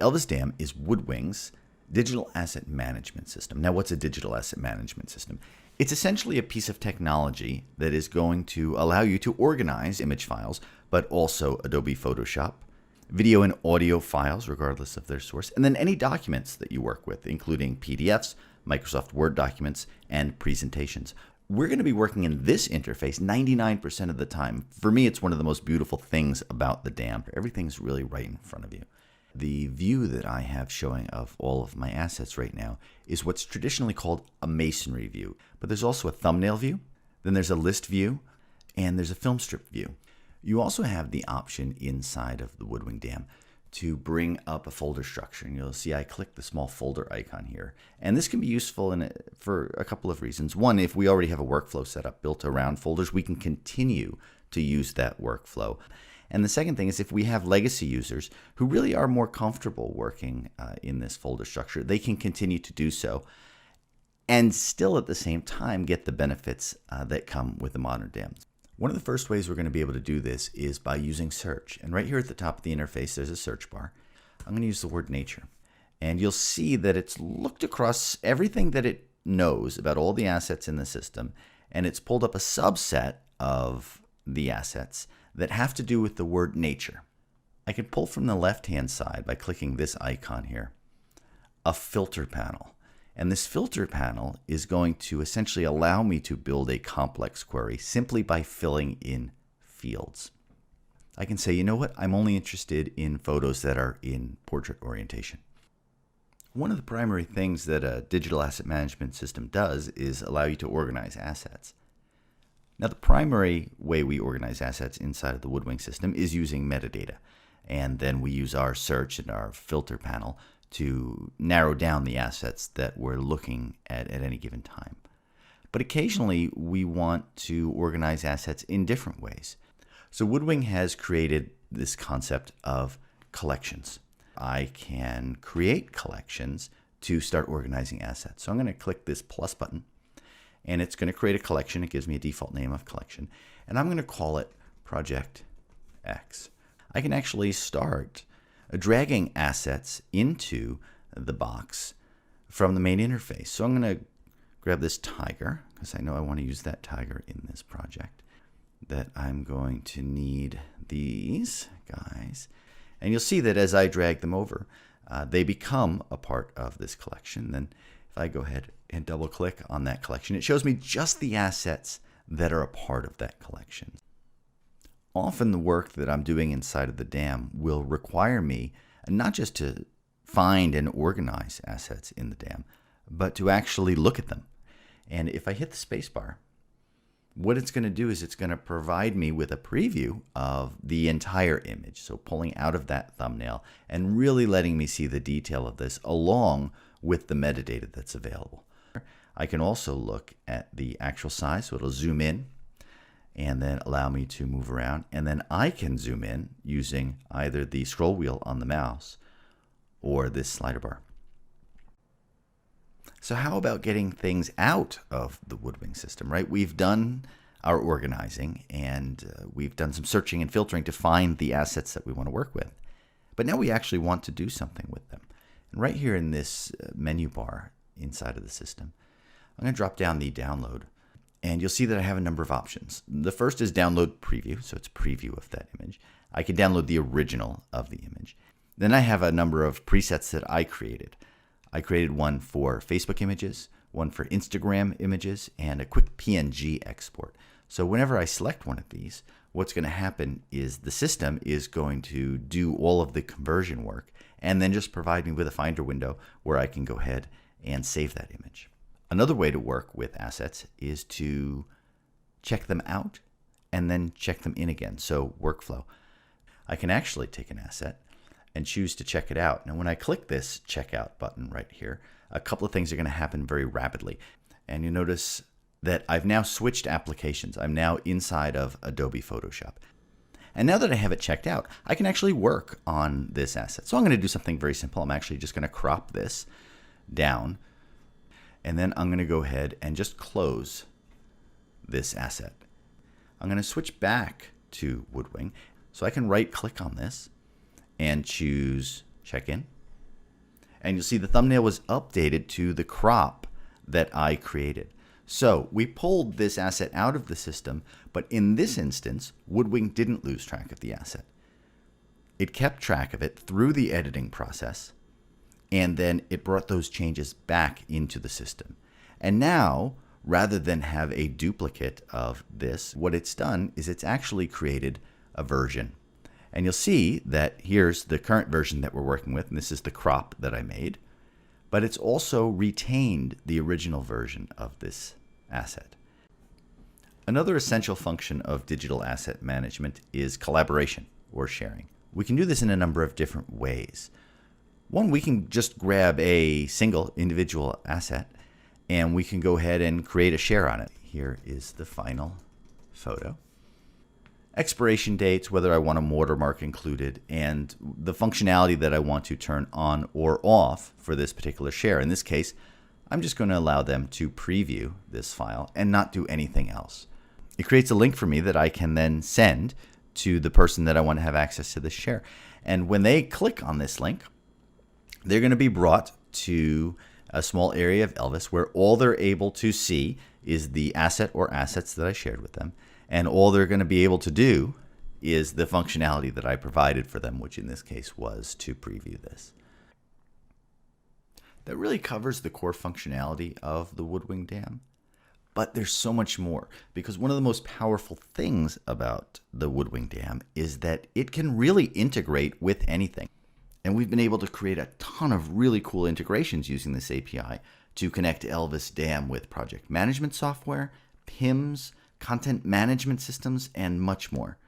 Elvis DAM is Woodwing's digital asset management system. Now, what's a digital asset management system? It's essentially a piece of technology that is going to allow you to organize image files, but also Adobe Photoshop, video and audio files, regardless of their source, and then any documents that you work with, including PDFs, Microsoft Word documents, and presentations. We're going to be working in this interface 99% of the time. For me, it's one of the most beautiful things about the DAM. Everything's really right in front of you. The view that I have showing of all of my assets right now is what's traditionally called a masonry view. But there's also a thumbnail view, then there's a list view, and there's a film strip view. You also have the option inside of the Woodwing DAM to bring up a folder structure. And you'll see I click the small folder icon here. And this can be useful for a couple of reasons. One, if we already have a workflow set up built around folders, we can continue to use that workflow. And the second thing is if we have legacy users who really are more comfortable working in this folder structure, they can continue to do so and still at the same time get the benefits that come with the modern DAMs. One of the first ways we're going to be able to do this is by using search. And right here at the top of the interface, there's a search bar. I'm going to use the word nature. And you'll see that it's looked across everything that it knows about all the assets in the system, and it's pulled up a subset of the assets that have to do with the word nature. I can pull from the left-hand side by clicking this icon here, a filter panel. And this filter panel is going to essentially allow me to build a complex query simply by filling in fields. I can say, you know what, I'm only interested in photos that are in portrait orientation. One of the primary things that a digital asset management system does is allow you to organize assets. Now, the primary way we organize assets inside of the Woodwing system is using metadata. And then we use our search and our filter panel to narrow down the assets that we're looking at any given time. But occasionally we want to organize assets in different ways. So Woodwing has created this concept of collections. I can create collections to start organizing assets. So I'm going to click this plus button, and it's going to create a collection. It gives me a default name of collection, and I'm going to call it Project X. I can actually start dragging assets into the box from the main interface. So I'm going to grab this tiger, because I know I want to use that tiger in this project, that I'm going to need these guys. And you'll see that as I drag them over, they become a part of this collection. Then if I go ahead and double click on that collection, it shows me just the assets that are a part of that collection. Often the work that I'm doing inside of the DAM will require me not just to find and organize assets in the DAM, but to actually look at them. And if I hit the spacebar, what it's going to do is it's going to provide me with a preview of the entire image. So pulling out of that thumbnail and really letting me see the detail of this along with the metadata that's available. I can also look at the actual size, so it'll zoom in and then allow me to move around. And then I can zoom in using either the scroll wheel on the mouse or this slider bar. So how about getting things out of the Woodwing system, right? We've done our organizing and we've done some searching and filtering to find the assets that we want to work with. But now we actually want to do something with them. And right here in this menu bar inside of the system, I'm going to drop down the download. And you'll see that I have a number of options. The first is download preview, so it's a preview of that image. I can download the original of the image. Then I have a number of presets that I created. I created one for Facebook images, one for Instagram images, and a quick PNG export. So whenever I select one of these, what's going to happen is the system is going to do all of the conversion work and then just provide me with a Finder window where I can go ahead and save that image. Another way to work with assets is to check them out and then check them in again. So workflow. I can actually take an asset and choose to check it out. Now when I click this checkout button right here, a couple of things are going to happen very rapidly. And you notice that I've now switched applications. I'm now inside of Adobe Photoshop. And now that I have it checked out, I can actually work on this asset. So I'm going to do something very simple. I'm actually just going to crop this down. And then I'm going to go ahead and just close this asset. I'm going to switch back to Woodwing. So I can right click on this and choose check in. And you'll see the thumbnail was updated to the crop that I created. So we pulled this asset out of the system, but in this instance, Woodwing didn't lose track of the asset. It kept track of it through the editing process, and then it brought those changes back into the system. And now, rather than have a duplicate of this, what it's done is it's actually created a version. And you'll see that here's the current version that we're working with, and this is the crop that I made. But it's also retained the original version of this asset. Another essential function of digital asset management is collaboration or sharing. We can do this in a number of different ways. One, we can just grab a single individual asset and we can go ahead and create a share on it. Here is the final photo. Expiration dates, whether I want a watermark included, and the functionality that I want to turn on or off for this particular share. In this case, I'm just going to allow them to preview this file and not do anything else. It creates a link for me that I can then send to the person that I want to have access to this share. And when they click on this link, they're going to be brought to a small area of Elvis where all they're able to see is the asset or assets that I shared with them. And all they're going to be able to do is the functionality that I provided for them, which in this case was to preview this. That really covers the core functionality of the Woodwing DAM. But there's so much more, because one of the most powerful things about the Woodwing DAM is that it can really integrate with anything. And we've been able to create a ton of really cool integrations using this API to connect Elvis DAM with project management software, PIMs, content management systems, and much more.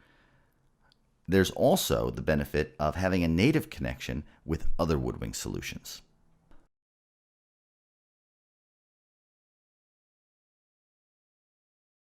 There's also the benefit of having a native connection with other Woodwing solutions.